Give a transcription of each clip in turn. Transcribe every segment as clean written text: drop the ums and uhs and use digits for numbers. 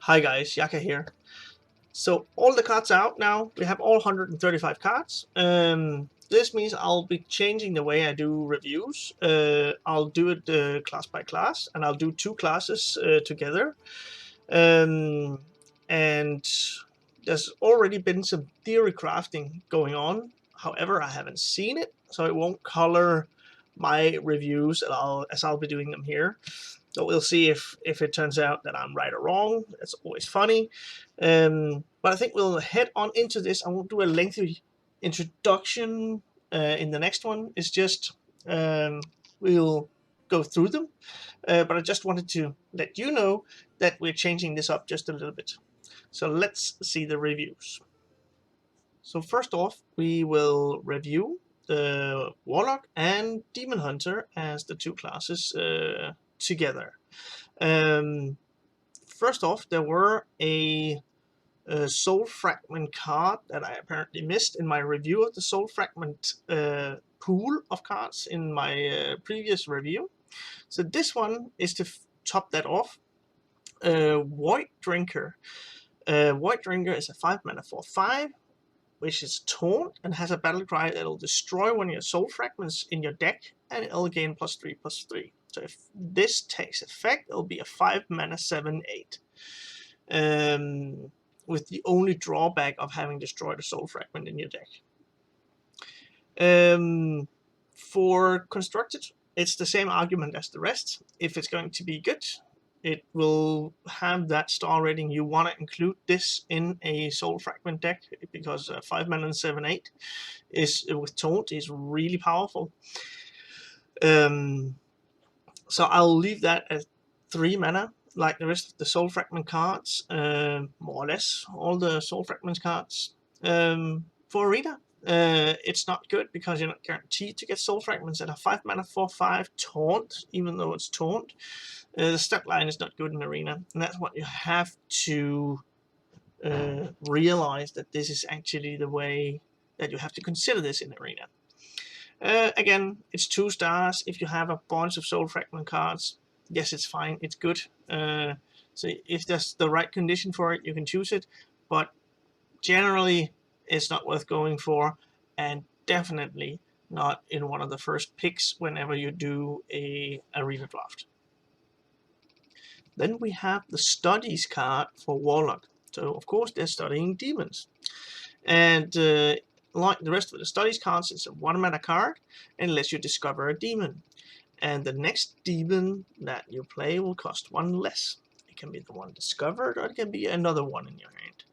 Hi guys, Yacca here. So all the cards are out now. We have all 135 cards. This means I'll be changing the way I do reviews. I'll do it class by class, and I'll do two classes together. Um, and there's already been some theory crafting going on. However, I haven't seen it, so it won't color my reviews as I'll be doing them here. So we'll see if it turns out that I'm right or wrong. That's always funny. But I think we'll head on into this. I won't do a lengthy introduction in the next one. It's just we'll go through them. But I just wanted to let you know that we're changing this up just a little bit. So let's see the reviews. So first off, we will review the Warlock and Demon Hunter as the two classes together. First off, there were a Soul Fragment card that I apparently missed in my review of the Soul Fragment pool of cards in my previous review. So this one is to top that off. Void Drinker. Void Drinker is a 5 mana 4/5, which is taunt and has a battle cry that'll destroy one of your soul fragments in your deck, and it'll gain +3/+3. So if this takes effect, it'll be a 5 mana 7/8. With the only drawback of having destroyed a soul fragment in your deck. For constructed, it's the same argument as the rest. If it's going to be good, it will have that star rating. You want to include this in a soul fragment deck because 5 mana and 7/8 is with taunt is really powerful. So I'll leave that at 3 mana, like the rest of the soul fragment cards, more or less all the soul fragments cards. For arena, it's not good because you're not guaranteed to get soul fragments at a 5 mana 4/5 taunt, even though it's taunt. The stat line is not good in arena, and that's what you have to realize, that this is actually the way that you have to consider this in arena. Again, it's 2 stars. If you have a bunch of soul fragment cards, yes, it's fine, it's good. So if there's the right condition for it, you can choose it, but generally it's not worth going for, and definitely not in one of the first picks whenever you do a arena draft. Then we have the studies card for Warlock. So of course they're studying demons, and like the rest of the studies cards, it's a 1 mana card unless you discover a demon, and the next demon that you play will cost 1 less. It can be the one discovered, or it can be another one in your hand.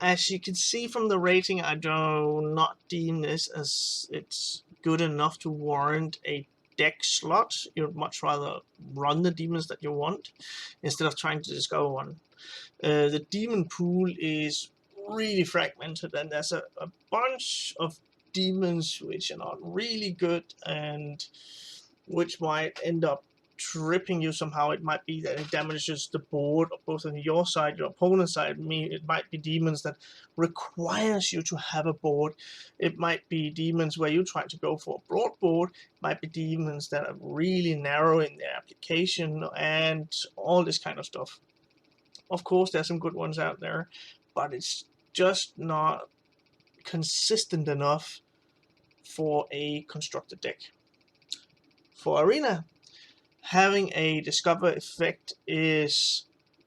As you can see from the rating, I do not deem this as it's good enough to warrant a deck slot. You'd much rather run the demons that you want instead of trying to discover one. The demon pool is really fragmented, and there's a bunch of demons which are not really good and which might end up tripping you somehow. It might be that it damages the board, both on your side, your opponent's side. It might be demons that requires you to have a board. It might be demons where you try to go for a broad board. It might be demons that are really narrow in their application, and all this kind of stuff. Of course, there's some good ones out there, but it's just not consistent enough for a constructed deck. For arena, having a discover effect is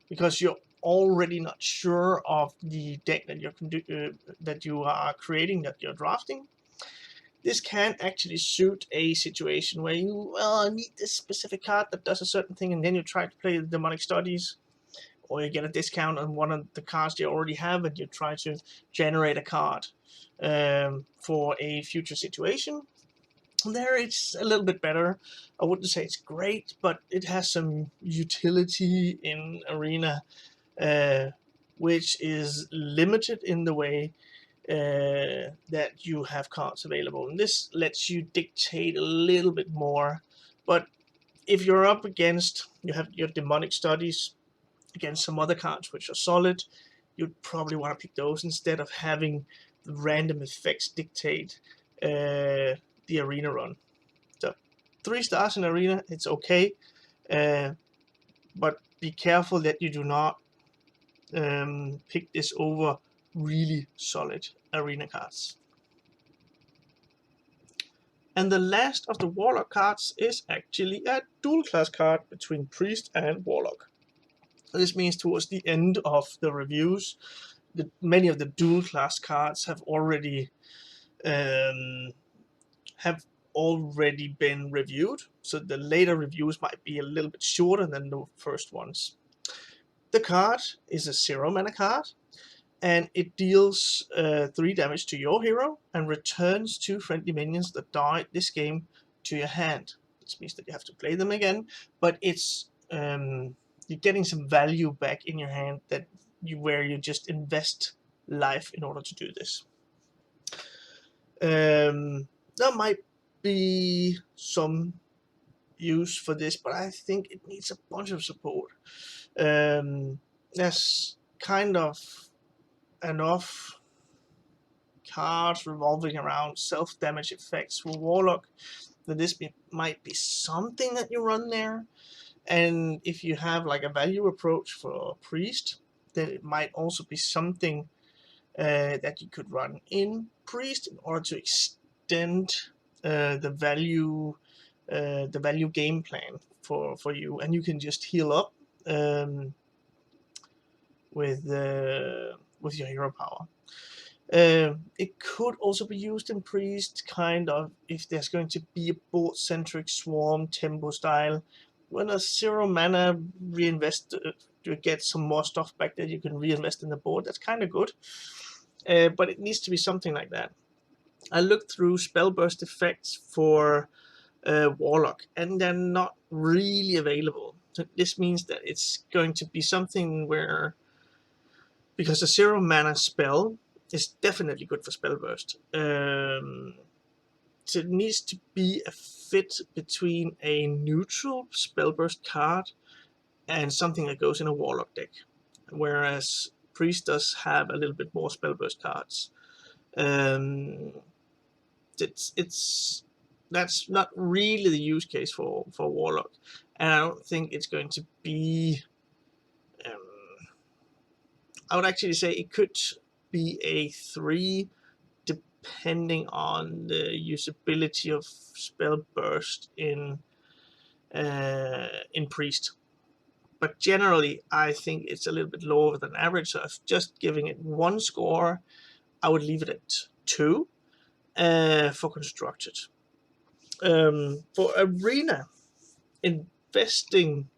because you're already not sure of the deck that you are creating, that you're drafting. This can actually suit a situation where you need this specific card that does a certain thing, and then you try to play the demonic studies, or you get a discount on one of the cards you already have, and you try to generate a card for a future situation. There it's a little bit better. I wouldn't say it's great, but it has some utility in arena, which is limited in the way that you have cards available, and this lets you dictate a little bit more. But if you're up against, you have your demonic studies against some other cards which are solid, you'd probably want to pick those instead of having the random effects dictate the arena run. So 3 stars in arena, it's okay, but be careful that you do not pick this over really solid arena cards. And the last of the Warlock cards is actually a dual class card between Priest and Warlock. This means towards the end of the reviews, many of the dual class cards have already been reviewed, so the later reviews might be a little bit shorter than the first ones. The card is a 0 mana card, and it deals 3 damage to your hero and returns 2 friendly minions that died this game to your hand. This means that you have to play them again, but it's you're getting some value back in your hand where you just invest life in order to do this. There might be some use for this, but I think it needs a bunch of support. There's kind of enough cards revolving around self-damage effects for Warlock that this might be something that you run there. And if you have like a value approach for Priest, then it might also be something that you could run in Priest in order to extend the value game plan for you, and you can just heal up with your hero power. It could also be used in Priest, kind of, if there's going to be a board-centric swarm tempo style. When a 0 mana reinvest to get some more stuff back that you can reinvest in the board, that's kind of good. But it needs to be something like that. I looked through spell burst effects for Warlock, and they're not really available. So this means that it's going to be something where, because a 0 mana spell is definitely good for spell burst, so it needs to be a fit between a neutral spell burst card and something that goes in a Warlock deck, whereas Priest does have a little bit more spell burst cards. That's not really the use case for Warlock, and I don't think it's going to be. I would actually say it could be a 3, depending on the usability of spell burst in Priest. But generally, I think it's a little bit lower than average. So if just giving it 1 score, I would leave it at 2 for constructed. For arena, investing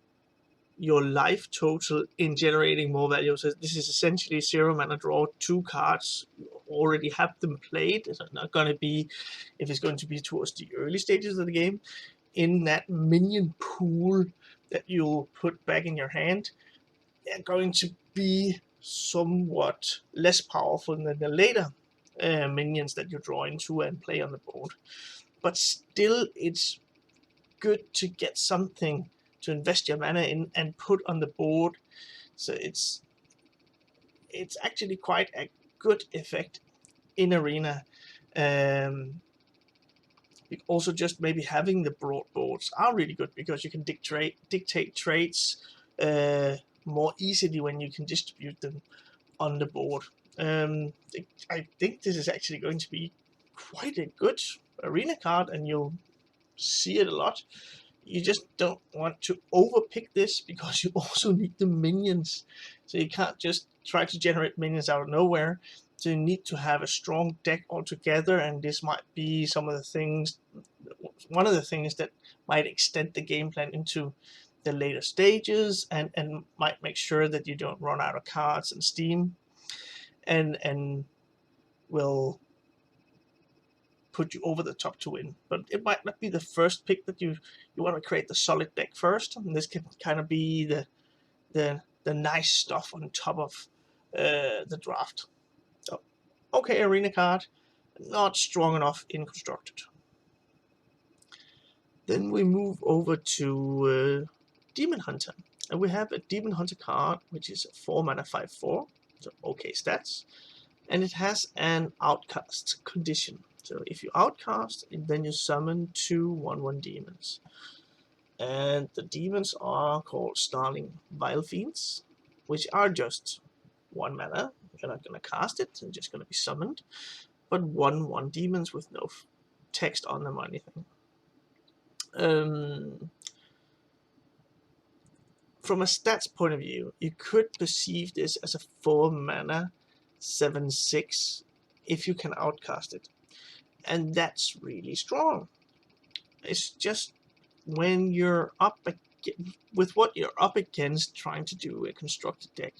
your life total in generating more value. So this is essentially 0 mana, draw 2 cards. You already have them played. It's not going to be, if it's going to be towards the early stages of the game, in that minion pool that you'll put back in your hand, they're going to be somewhat less powerful than the later minions that you draw into and play on the board. But still, it's good to get something to invest your mana in and put on the board. So it's actually quite a good effect in arena. Also, just maybe having the broad boards are really good, because you can dictate trades more easily when you can distribute them on the board. I think this is actually going to be quite a good arena card, and you'll see it a lot. You just don't want to overpick this, because you also need the minions. So you can't just try to generate minions out of nowhere. So you need to have a strong deck altogether, and this might be one of the things that might extend the game plan into the later stages, and might make sure that you don't run out of cards and steam, and will put you over the top to win. But it might not be the first pick that you want to create the solid deck first, and this can kind of be the nice stuff on top of the draft. So, okay, arena card, not strong enough in constructed. Then we move over to Demon Hunter, and we have a Demon Hunter card which is a 4 mana 5/4, so okay stats, and it has an outcast condition. So if you outcast, then you summon 2 1/1 demons. And the demons are called Starling Vile Fiends, which are just 1 mana. You're not going to cast it, they're just going to be summoned. But 1/1 demons with no text on them or anything. From a stats point of view, you could perceive this as a 4 mana 7/6 if you can outcast it. And that's really strong. It's just when you're up with what you're up against trying to do a constructed deck,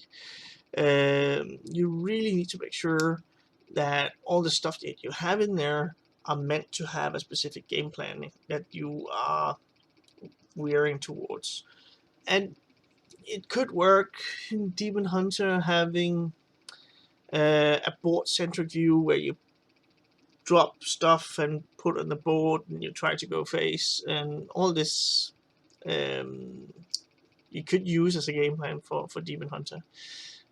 you really need to make sure that all the stuff that you have in there are meant to have a specific game plan that you are veering towards. And it could work in Demon Hunter having a board-centric view where you drop stuff and put on the board and you try to go face, and all this you could use as a game plan for Demon Hunter.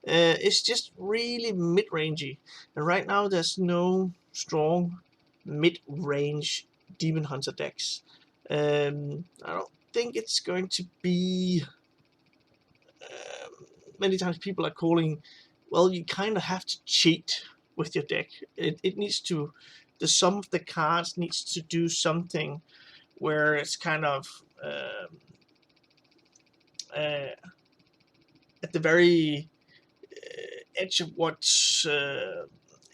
It's just really mid-rangey, and right now there's no strong mid-range Demon Hunter decks. I don't think it's going to be many times people are calling, well, you kind of have to cheat with your deck. It needs to, the sum of the cards needs to do something where it's kind of at the very edge of what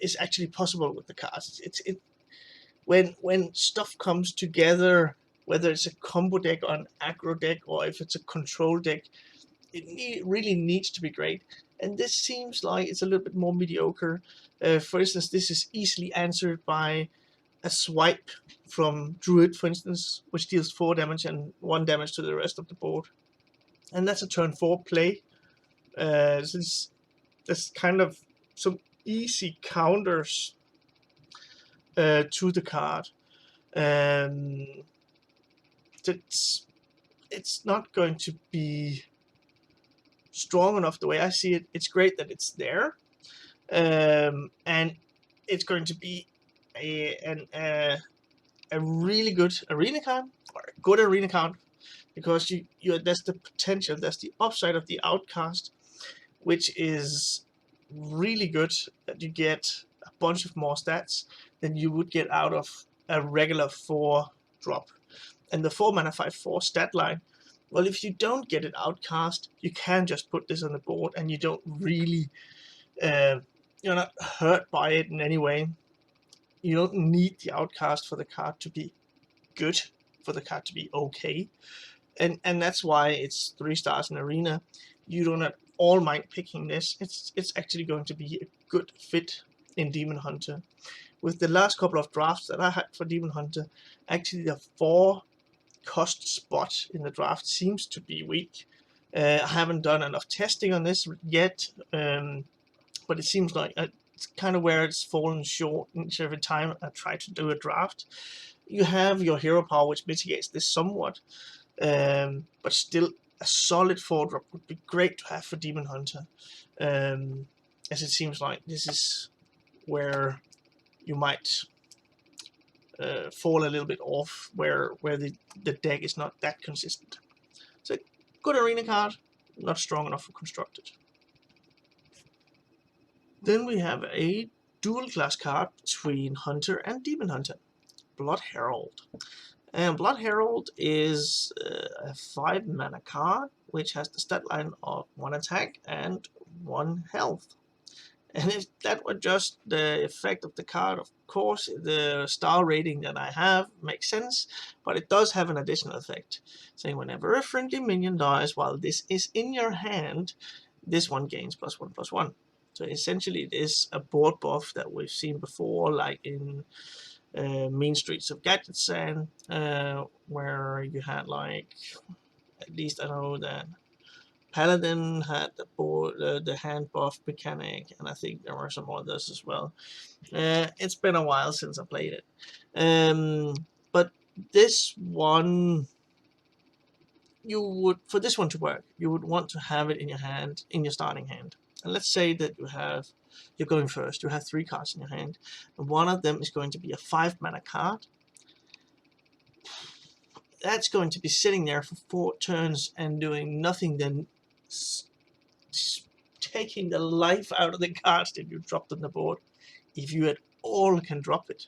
is actually possible with the cards. When stuff comes together, whether it's a combo deck or an aggro deck or if it's a control deck, it really needs to be great. And this seems like it's a little bit more mediocre. For instance, this is easily answered by a swipe from Druid, for instance, which deals 4 damage and 1 damage to the rest of the board. And that's a turn 4 play. So there's kind of some easy counters to the card. It's not going to be strong enough the way I see it. It's great that it's there, and it's going to be a really good arena card, or a good arena card, because there's the potential, there's the upside of the outcast, which is really good, that you get a bunch of more stats than you would get out of a regular 4 drop. And the 4 mana 5/4 stat line, well, if you don't get it outcast, you can just put this on the board and you don't really, you're not hurt by it in any way. You don't need the outcast for the card to be good, for the card to be okay. And that's why it's 3 stars in Arena. You don't at all mind picking this. It's actually going to be a good fit in Demon Hunter. With the last couple of drafts that I had for Demon Hunter, actually the 4 cost spot in the draft seems to be weak. I haven't done enough testing on this yet, but it seems like it's kind of where it's fallen short each every time I try to do a draft. You have your hero power, which mitigates this somewhat, but still a solid 4 drop would be great to have for Demon Hunter, as it seems like this is where you might fall a little bit off, where the deck is not that consistent. So good arena card, not strong enough for constructed. Then we have a dual class card between Hunter and Demon Hunter, Blood Herald. And Blood Herald is a 5 mana card which has the stat line of 1 attack and 1 health. And if that were just the effect of the card, of course, the star rating that I have makes sense, but it does have an additional effect, saying whenever a friendly minion dies while this is in your hand, this one gains +1/+1. So essentially it is a board buff that we've seen before, like in Mean Streets of Gadgetzan, where you had, like, at least I know that Paladin had the board, the hand buff mechanic, and I think there were some others as well. It's been a while since I played it, but this one, for this one to work, you would want to have it in your hand, in your starting hand. And let's say that you're going first. You have 3 cards in your hand, and one of them is going to be a 5 mana card. that's going to be sitting there for 4 turns and doing nothing than taking the life out of the cards that you dropped on the board, if you at all can drop it.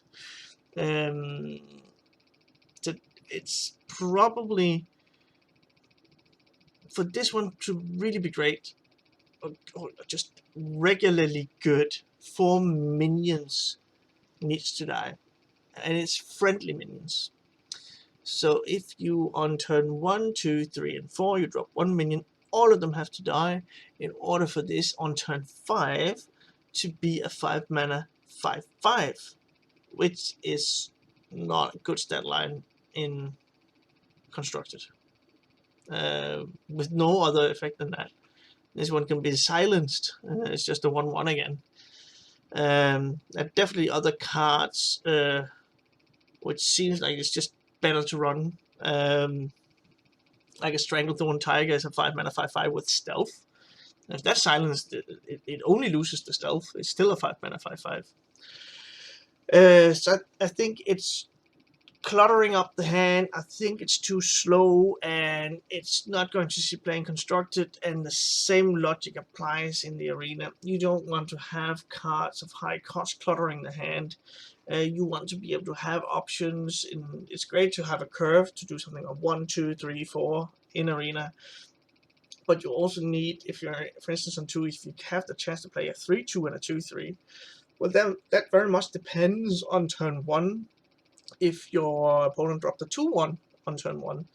So it's probably, for this one to really be great, or just regularly good, 4 minions needs to die, and it's friendly minions. So if you on turn 1, 2, 3, and 4 you drop 1 minion, all of them have to die in order for this on turn 5 to be a 5 mana 5/5, which is not a good stat line in Constructed. With no other effect than that. This one can be silenced. It's just a 1/1 again. There are definitely other cards which seems like it's just better to run. Like a Stranglethorn Tiger is a 5 mana 5/5 with stealth. If that's silenced, it only loses the stealth. It's still a 5 mana 5/5. So I think it's cluttering up the hand. I think it's too slow, and it's not going to see playing Constructed, and the same logic applies in the arena. You don't want to have cards of high cost cluttering the hand. You want to be able to have options. It's great to have a curve to do something on 1, 2, 3, 4 in arena, but you also need, if you're, for instance, on 2, if you have the chance to play a 3/2 and a 2/3, well, then that very much depends on turn 1. If your opponent dropped a 2/1 on turn 1,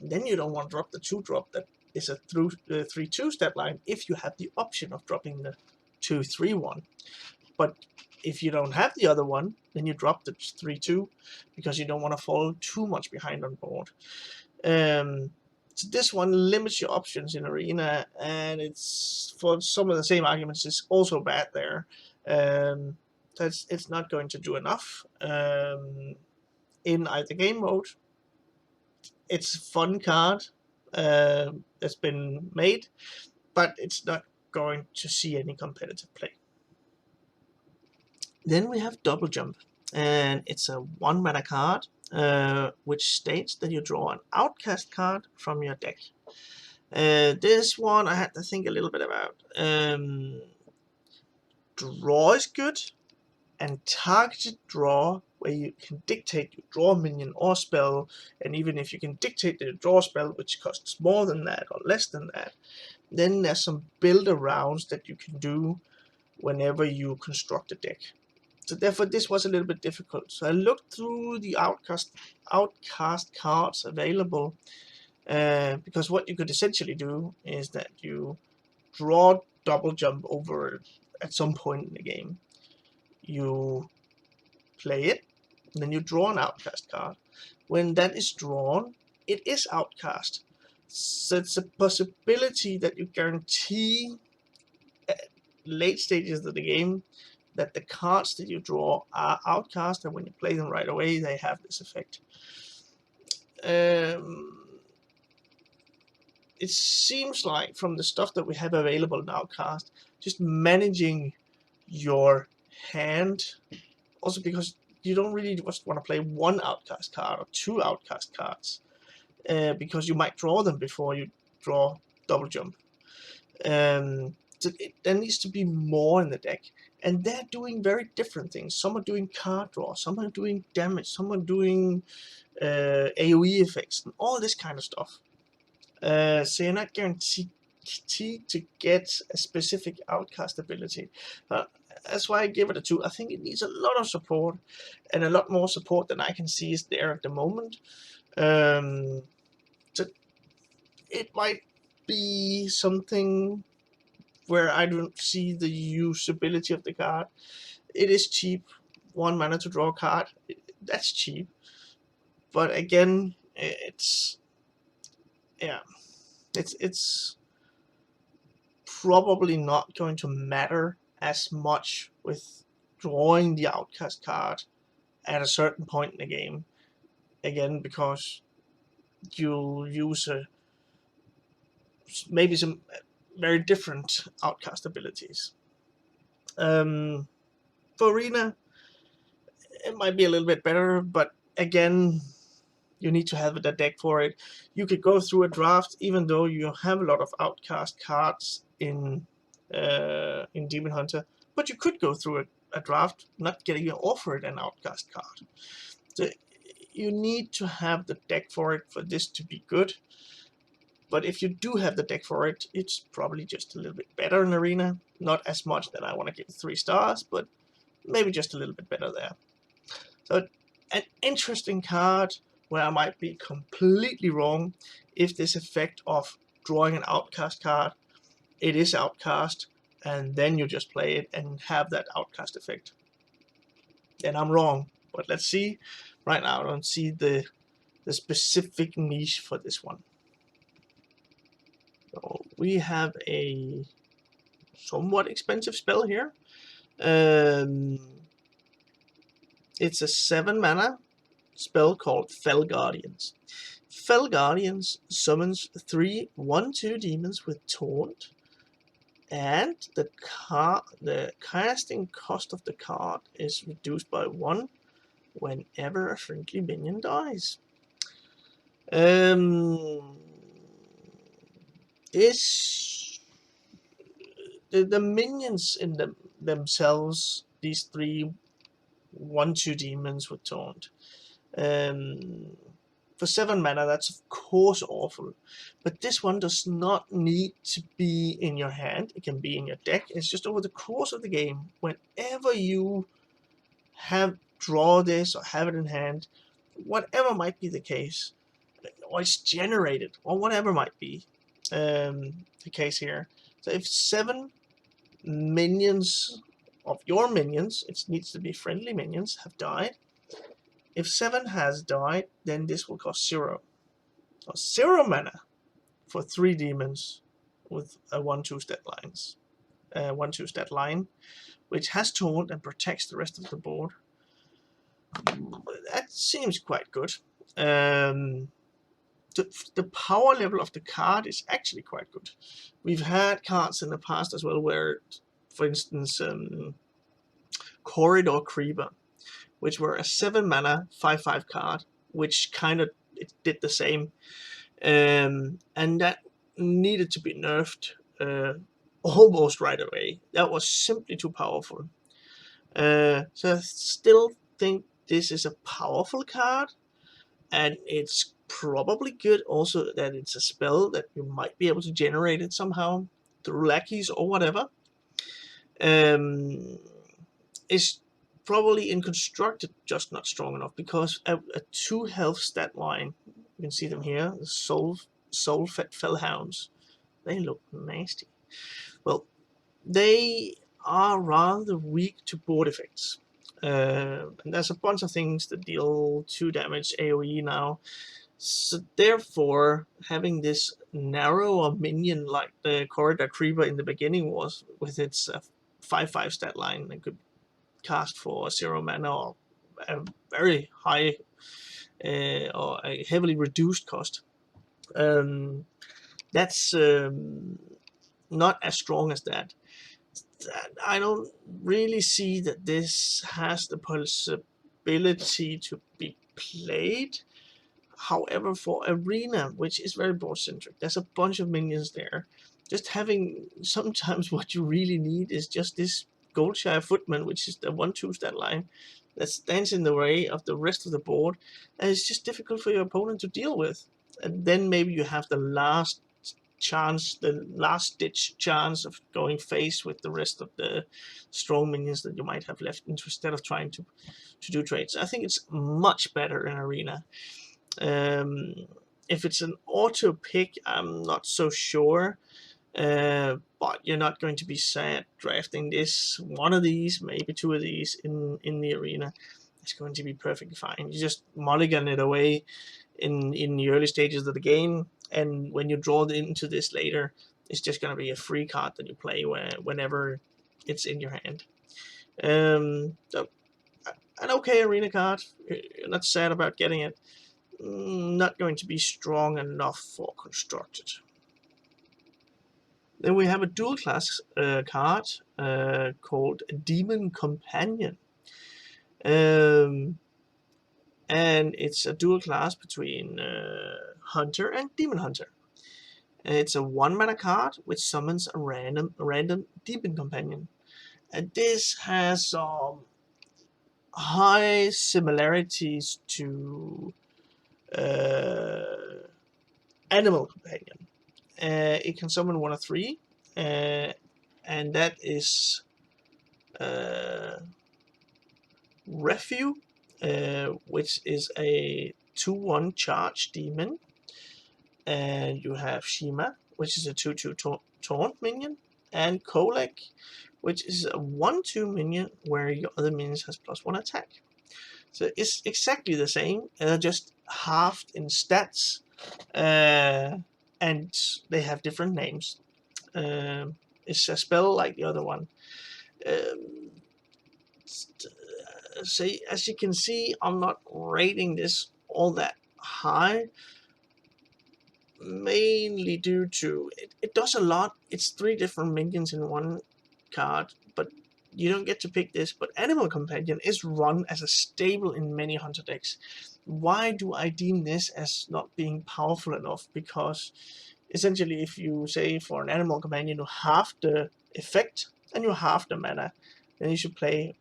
then you don't want to drop the 2-drop that is a 3/2 stat line if you have the option of dropping the 2/3/1. But if you don't have the other one, then you drop the 3/2 because you don't want to fall too much behind on board. So this one limits your options in arena, and it's, for some of the same arguments, it's also bad there. It's not going to do enough in either game mode. It's a fun card that's been made, but it's not going to see any competitive play. Then we have Double Jump, and it's a 1 mana card which states that you draw an Outcast card from your deck. This one I had to think a little bit about. Draw is good, and targeted draw, where you can dictate you draw a minion or spell, and even if you can dictate that you draw a spell which costs more than that or less than that, then there's some build arounds that you can do whenever you construct a deck. So therefore this was a little bit difficult. So I looked through the Outcast cards available, because what you could essentially do is that you draw Double Jump over at some point in the game. You play it, and then you draw an Outcast card. When that is drawn, it is Outcast. So it's a possibility that you guarantee at late stages of the game that the cards that you draw are Outcast, and when you play them right away, they have this effect. It seems like from the stuff that we have available in Outcast, just managing your hand, also because you don't really just want to play 1 Outcast card or 2 Outcast cards, because you might draw them before you draw Double Jump. So there needs to be more in the deck, and they're doing very different things. Some are doing card draw, some are doing damage, some are doing AoE effects, and all this kind of stuff. So you're not guaranteed to get a specific Outcast ability. That's why I give it a 2. I think it needs a lot of support, and a lot more support than I can see is there at the moment. So it might be something where I don't see the usability of the card. It is cheap, 1 mana to draw a card. That's cheap, but again, it's probably not going to matter as much with drawing the Outcast card at a certain point in the game. Again, because you'll use maybe some very different Outcast abilities. For arena, it might be a little bit better, but again, You need to have the deck for it. You could go through a draft, even though you have a lot of outcast cards in Demon Hunter, but you could go through a draft not getting offered an outcast card. So you need to have the deck for it for this to be good. But if you do have the deck for it, it's probably just a little bit better in Arena. Not as much that I want to give 3 stars, but maybe just a little bit better there. So an interesting card where I might be completely wrong if this effect of drawing an outcast card, it is outcast, and then you just play it and have that outcast effect. Then I'm wrong, but let's see. Right now I don't see the specific niche for this one. So we have a somewhat expensive spell here. It's a 7 mana spell called Fell Guardians. Fell Guardians summons 3 1/2 demons with Taunt, and the casting cost of the card is reduced by 1 whenever a friendly minion dies. The minions in themselves, these 3 1/2 demons with Taunt, for 7 mana, that's of course awful, but this one does not need to be in your hand. It can be in your deck. It's just over the course of the game, whenever you draw this or have it in hand, whatever might be the case, or it's generated, or whatever might be the case here. So if 7 minions of your minions, it needs to be friendly minions, have died. If 7 has died, then this will cost 0. So 0 mana for 3 demons with a 1/2 stat line, which has Taunt and protects the rest of the board. That seems quite good. The power level of the card is actually quite good. We've had cards in the past as well where, for instance, Corridor Creeper, which were a 7 mana 5/5 card, which kind of did the same, and that needed to be nerfed almost right away. That was simply too powerful. So I still think this is a powerful card, and it's probably good also that it's a spell that you might be able to generate it somehow through lackeys or whatever. It's probably in constructed just not strong enough, because a 2 health stat line, you can see them here, the soul-fed fellhounds, they look nasty. Well, they are rather weak to board effects, and there's a bunch of things that deal 2 damage AoE now, so therefore having this narrower minion like the Corridor Creeper in the beginning was, with its 5/5 stat line, and could cast for 0 mana or a very high or a heavily reduced cost. That's not as strong as that. I don't really see that this has the possibility to be played. However, for Arena, which is very board centric, there's a bunch of minions there. Just having, sometimes what you really need is just this Goldshire Footman, which is the 1/2 stat line that stands in the way of the rest of the board, and it's just difficult for your opponent to deal with. And then maybe you have the last ditch chance of going face with the rest of the strong minions that you might have left, instead of trying to do trades. I think it's much better in Arena. If it's an auto pick, I'm not so sure. But you're not going to be sad drafting one of these, maybe 2 of these in the Arena. It's going to be perfectly fine. You just mulligan it away in the early stages of the game, and when you draw into this later, it's just going to be a free card that you play whenever it's in your hand. So an okay Arena card. You're not sad about getting it. Not going to be strong enough for constructed. Then we have a dual class card called Demon Companion. And and it's a dual class between Hunter and Demon Hunter. It's a 1 mana card which summons a random demon companion, and this has some high similarities to Animal Companion. It can summon 1 of 3, and that is Refu, which is a 2/1 charge demon, and you have Shima, which is a 2/2 taunt minion, and Kolek, which is a 1/2 minion where your other minions has +1 attack. So it's exactly the same, just halved in stats, and they have different names. It's a spell like the other one. So as you can see, I'm not rating this all that high, mainly due to it does a lot. It's 3 different minions in one card, but you don't get to pick this. But Animal Companion is run as a staple in many Hunter decks. Why do I deem this as not being powerful enough? Because essentially, if you say for an Animal Companion you half the effect and you half the mana, then you should pay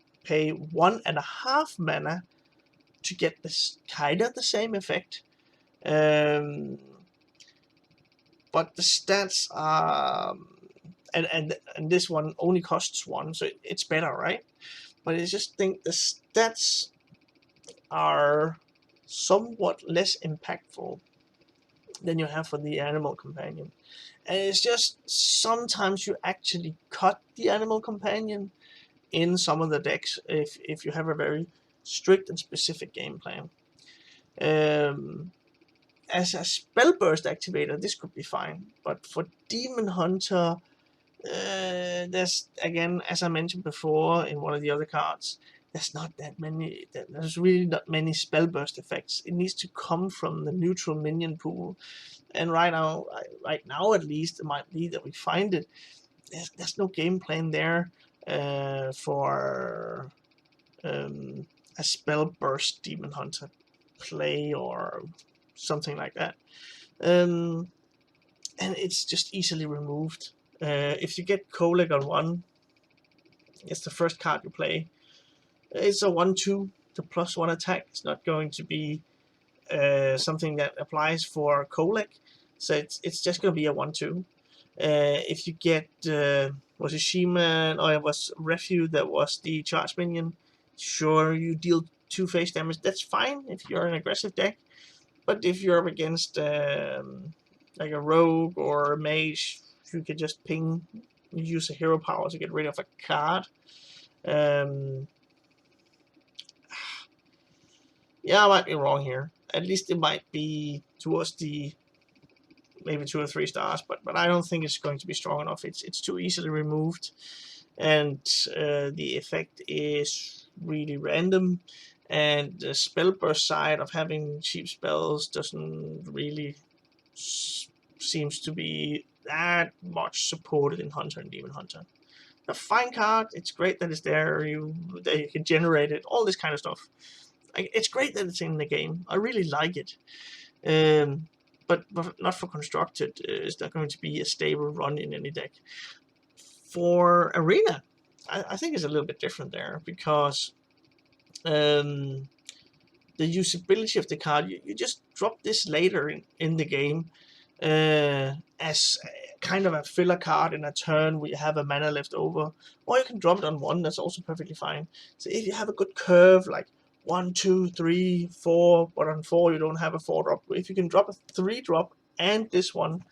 1.5 mana to get this kind of the same effect. But the stats are, and this one only costs 1, so it's better, right? But I just think the stats are somewhat less impactful than you have for the Animal Companion. And it's just sometimes you actually cut the Animal Companion in some of the decks if you have a very strict and specific game plan. As a spell burst activator, this could be fine, but for Demon Hunter, there's, again, as I mentioned before in one of the other cards, there's really not many spell burst effects. It needs to come from the neutral minion pool, and right now at least, it might be that we find it. There's no game plan there for a spell burst Demon Hunter play or something like that, and it's just easily removed. If you get Kolek on 1, it's the first card you play. It's a 1/2 to +1 attack. It's not going to be something that applies for Kolek, so it's just going to be a 1/2. If you get was it Shima, or it was Refu that was the charge minion, sure, you deal 2 face damage. That's fine if you're an aggressive deck. But if you're up against like a rogue or a mage, you could just ping, use a hero power to get rid of a card. Yeah, I might be wrong here. At least it might be towards the maybe 2 or 3 stars, but I don't think it's going to be strong enough. It's too easily removed, and the effect is really random. And the spell burst side of having cheap spells doesn't really seems to be that much supported in Hunter and Demon Hunter. A fine card, it's great that it's there, that you can generate it, all this kind of stuff. It's great that it's in the game. I really like it. But not for Constructed. Is that going to be a stable run in any deck? For Arena, I think it's a little bit different there, because the usability of the card, you just drop this later in the game as kind of a filler card in a turn where you have a mana left over, or you can drop it on 1. That's also perfectly fine. So if you have a good curve, like 1, 2, 3, 4, but on 4 you don't have a 4-drop. If you can drop a 3-drop and this one,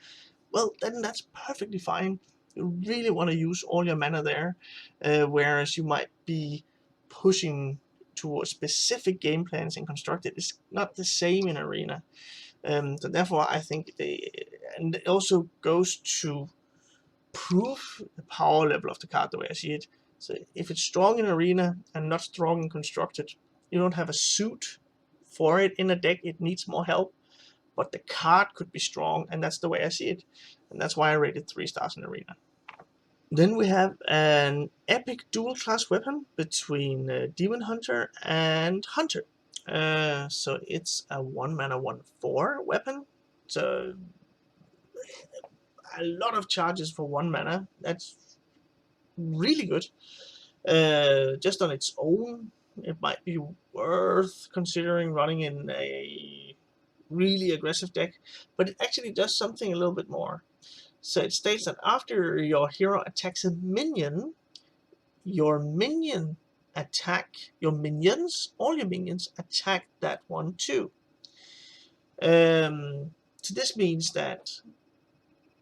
well, then that's perfectly fine. You really want to use all your mana there, whereas you might be pushing towards specific game plans in Constructed. It's not the same in Arena. So therefore, I think and it also goes to prove the power level of the card the way I see it. So if it's strong in Arena and not strong in Constructed, you don't have a suit for it in a deck. It needs more help, but the card could be strong, and that's the way I see it, and that's why I rated 3 stars in Arena. Then we have an epic dual class weapon between Demon Hunter and Hunter. So it's a 1 mana 1/4 weapon. So a lot of charges for 1 mana. That's really good. Just on its own, it might be worth considering running in a really aggressive deck, but it actually does something a little bit more. So it states that after your hero attacks a minion, your minion all your minions attack that one too. So this means that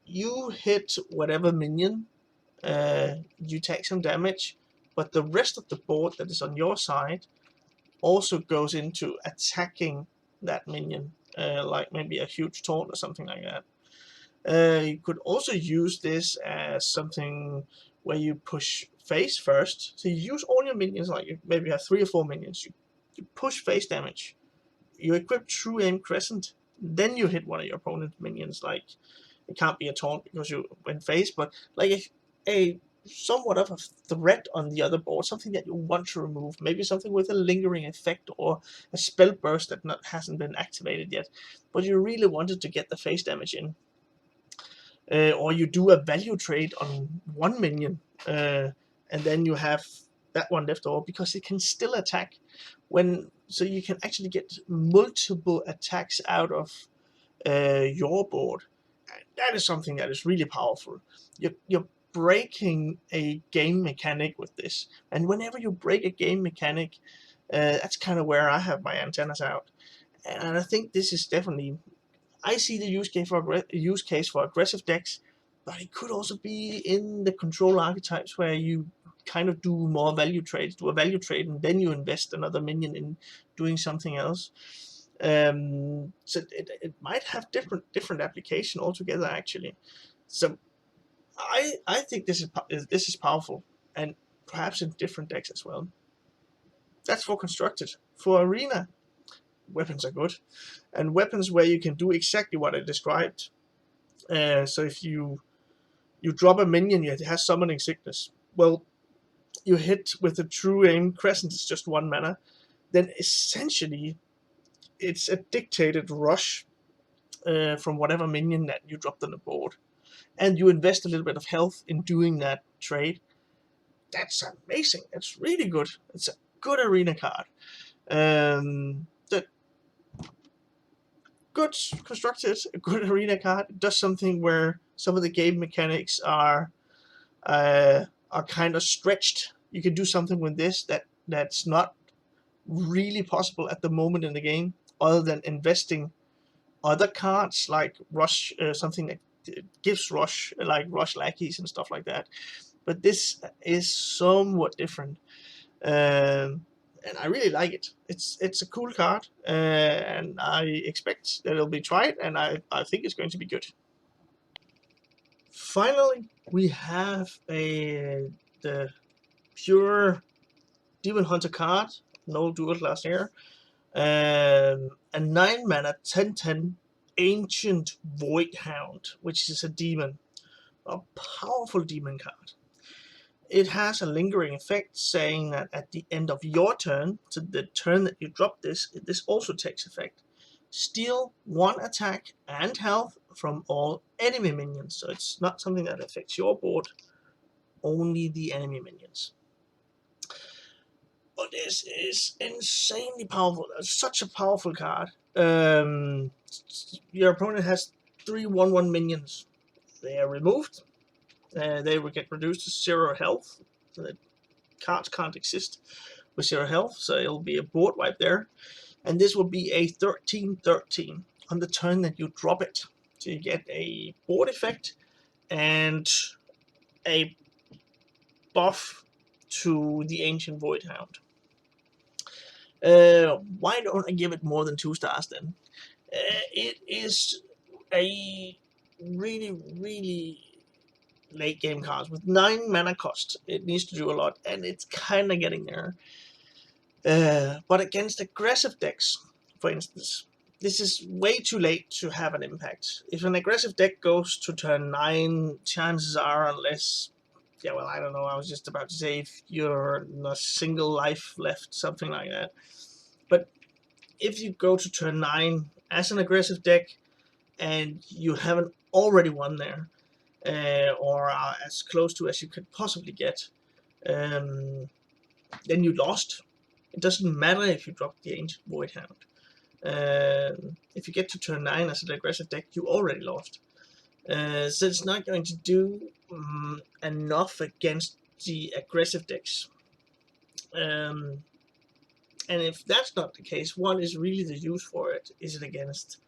you hit whatever minion, you take some damage, but the rest of the board that is on your side also goes into attacking that minion, like maybe a huge taunt or something like that. You could also use this as something where you push face first. So you use all your minions, like you maybe have 3 or 4 minions. You push face damage. You equip True Aim Crescent. Then you hit one of your opponent's minions. Like, it can't be a taunt because you went face, but like a somewhat of a threat on the other board, something that you want to remove, maybe something with a lingering effect or a spell burst that hasn't been activated yet, but you really wanted to get the face damage in. Or you do a value trade on one minion, and then you have that one left over because it can still attack so you can actually get multiple attacks out of your board. That is something that is really powerful. You're breaking a game mechanic with this, and whenever you break a game mechanic, that's kind of where I have my antennas out, and I think this is definitely. I see the use case for aggressive decks, but it could also be in the control archetypes where you kind of do more value trades, do a value trade, and then you invest another minion in doing something else. So it might have different application altogether, actually. So I think this is powerful, and perhaps in different decks as well. That's for constructed. For arena, weapons are good, and weapons where you can do exactly what I described. So if you drop a minion, it has summoning sickness. Well, you hit with a True Aim Crescent, it's just 1 mana. Then essentially, it's a dictated rush from whatever minion that you dropped on the board, and you invest a little bit of health in doing that trade. That's amazing. It's really good. It's a good arena card. That good constructed, a good arena card. It does something where some of the game mechanics are kind of stretched. You can do something with this that's not really possible at the moment in the game, other than investing other cards like rush, something that gives rush, like rush lackeys and stuff like that. But this is somewhat different, and I really like it. It's a cool card, and I expect that it'll be tried, and I think it's going to be good. Finally, we have the pure Demon Hunter card, no dual class here. A 9 mana 10/10 Ancient Void Hound, which is a demon. A powerful demon card. It has a lingering effect saying that at the end of your turn, so the turn that you drop this also takes effect. Steal 1 attack and health from all enemy minions. So it's not something that affects your board, only the enemy minions. But this is insanely powerful. It's such a powerful card. Your opponent has 3 1/1 minions. They are removed. They will get reduced to 0 health. So the cards can't exist with 0 health. So it'll be a board wipe there. And this will be a 13/13 on the turn that you drop it. So you get a board effect and a buff to the Ancient Void Hound. Why don't I give it more than 2 stars then? It is a really, really late game card with 9 mana cost. It needs to do a lot, and it's kind of getting there. But against aggressive decks, for instance, this is way too late to have an impact. If an aggressive deck goes to turn 9, chances are, unless, yeah, well, I don't know, I was just about to say if you're a single life left, something like that. But if you go to turn 9 as an aggressive deck and you haven't already won there, or are as close to as you could possibly get, then you lost. It doesn't matter if you drop the Ancient Voidhound. If you get to turn 9 as an aggressive deck, you already lost. So it's not going to do enough against the aggressive decks. And if that's not the case, what is really the use for it? Is it against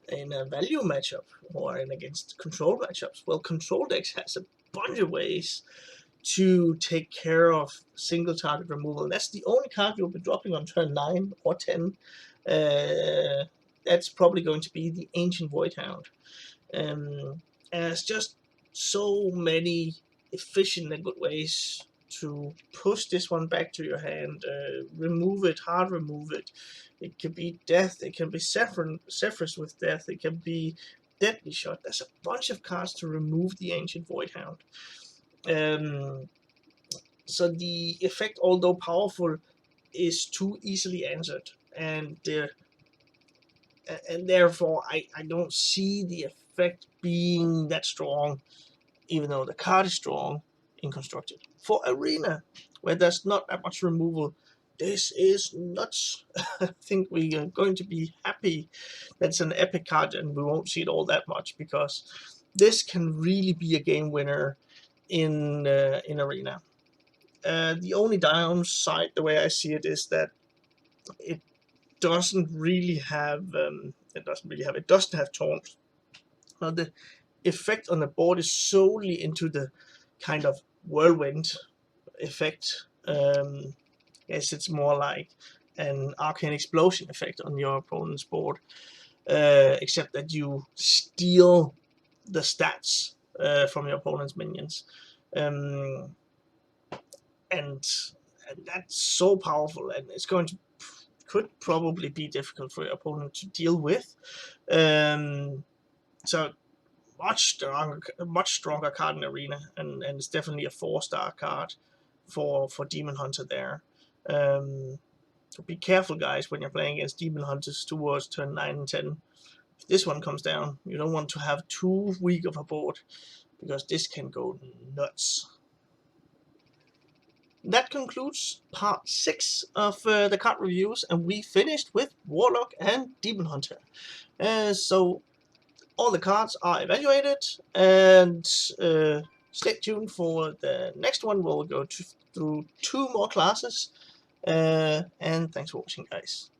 in a value matchup or in against control matchups? Well, control decks has a bunch of ways to take care of single target removal. That's the only card you'll be dropping on turn 9 or 10. That's probably going to be the Ancient Voidhound. And there's just so many efficient and good ways to push this one back to your hand, remove it, hard remove it. It can be death, it can be Zephrys with death, it can be Deadly Shot. There's a bunch of cards to remove the Ancient Voidhound. So the effect, although powerful, is too easily answered, and therefore I don't see the effect being that strong, even though the card is strong in Constructed. For Arena, where there's not that much removal, this is nuts. I think we are going to be happy that's an epic card and we won't see it all that much, because this can really be a game winner in Arena. The only downside, the way I see it, is that it doesn't have taunt. Now the effect on the board is solely into the kind of whirlwind effect. Yes, it's more like an arcane explosion effect on your opponent's board, except that you steal the stats from your opponent's minions, and that's so powerful, and it's could probably be difficult for your opponent to deal with. So much stronger card in Arena, and it's definitely a 4-star card for Demon Hunter there. So be careful, guys, when you're playing against Demon Hunters towards turn 9 and 10. If this one comes down, you don't want to have too weak of a board, because this can go nuts. That concludes part 6 of the card reviews, and we finished with Warlock and Demon Hunter. So all the cards are evaluated, and stay tuned for the next one. We'll go through 2 more classes, and thanks for watching, guys.